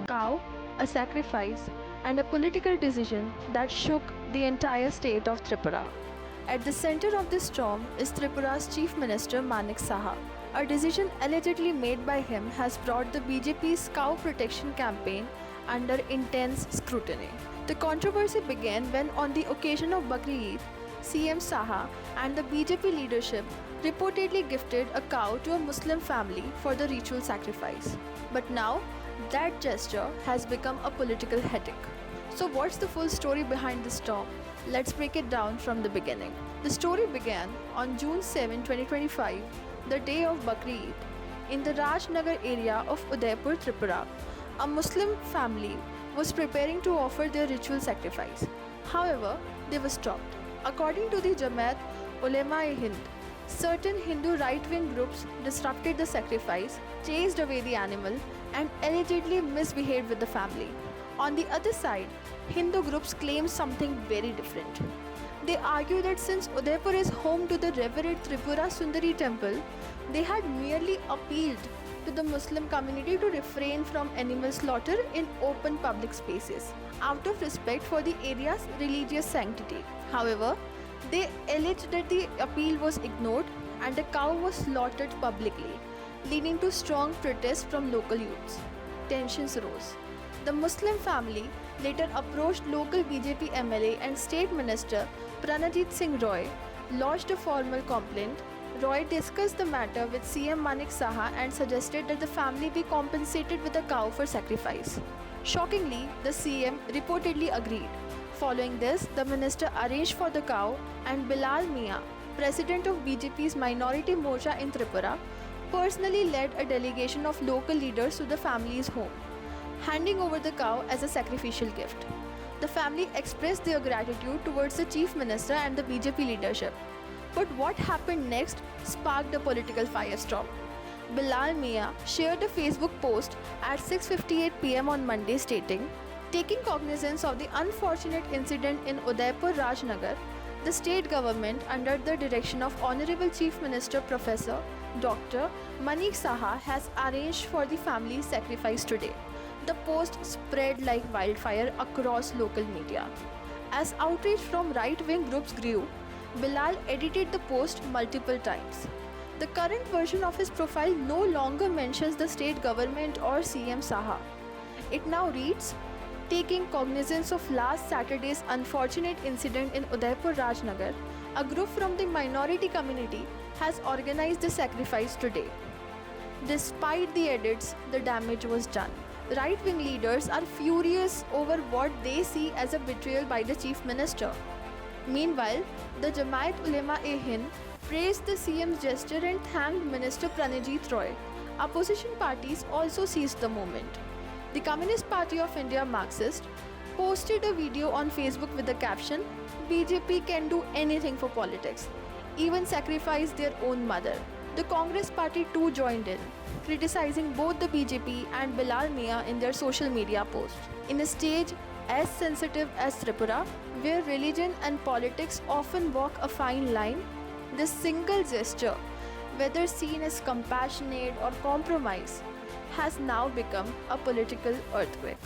cow, a sacrifice, and a political decision that shook the entire state of Tripura. At the center of this storm is Tripura's Chief Minister Manik Saha. A decision allegedly made by him has brought the BJP's cow protection campaign under intense scrutiny. The controversy began when, on the occasion of Bakri Eid, CM Saha and the BJP leadership reportedly gifted a cow to a Muslim family for the ritual sacrifice. But now, that gesture has become a political headache. So, what's the full story behind this storm? Let's break it down from the beginning. The story began on June 7, 2025, the day of Bakri Eid. In the Rajnagar area of Udaipur, Tripura, a Muslim family was preparing to offer their ritual sacrifice. However, they were stopped. According to the Jamaat Ulema-e-Hind, certain Hindu right-wing groups disrupted the sacrifice, chased away the animal, and allegedly misbehaved with the family. On the other side, Hindu groups claim something very different. They argue that since Udaipur is home to the revered Tripura Sundari temple, they had merely appealed to the Muslim community to refrain from animal slaughter in open public spaces, out of respect for the area's religious sanctity. However, they alleged that the appeal was ignored and a cow was slaughtered publicly, leading to strong protests from local youths. Tensions rose. The Muslim family later approached local BJP MLA and State Minister Pranajit Singh Roy, lodged a formal complaint. Roy discussed the matter with CM Manik Saha and suggested that the family be compensated with a cow for sacrifice. Shockingly, the CM reportedly agreed. Following this, the minister arranged for the cow, and Bilal Mia, president of BJP's Minority Morcha in Tripura, personally led a delegation of local leaders to the family's home, handing over the cow as a sacrificial gift. The family expressed their gratitude towards the chief minister and the BJP leadership. But what happened next sparked a political firestorm. Bilal Mia shared a Facebook post at 6:58 p.m. on Monday stating, "Taking cognizance of the unfortunate incident in Udaipur Rajnagar, the state government, under the direction of Honorable Chief Minister Professor Dr. Manik Saha, has arranged for the family's sacrifice today." The post spread like wildfire across local media. As outrage from right-wing groups grew, Bilal edited the post multiple times. The current version of his profile no longer mentions the state government or CM Saha. It now reads, "Taking cognizance of last Saturday's unfortunate incident in Udaipur Rajnagar, a group from the minority community has organized the sacrifice today." Despite the edits, the damage was done. Right-wing leaders are furious over what they see as a betrayal by the chief minister. Meanwhile, the Jamaat Ulema-e-Hind praised the CM's gesture and thanked Minister Pranajit Roy. Opposition parties also seized the moment. The Communist Party of India Marxist posted a video on Facebook with the caption, "BJP can do anything for politics, even sacrifice their own mother." The Congress party too joined in, criticizing both the BJP and Bilal Mia in their social media posts. In a stage as sensitive as Tripura, where religion and politics often walk a fine line, this single gesture, whether seen as compassionate or compromise, has now become a political earthquake.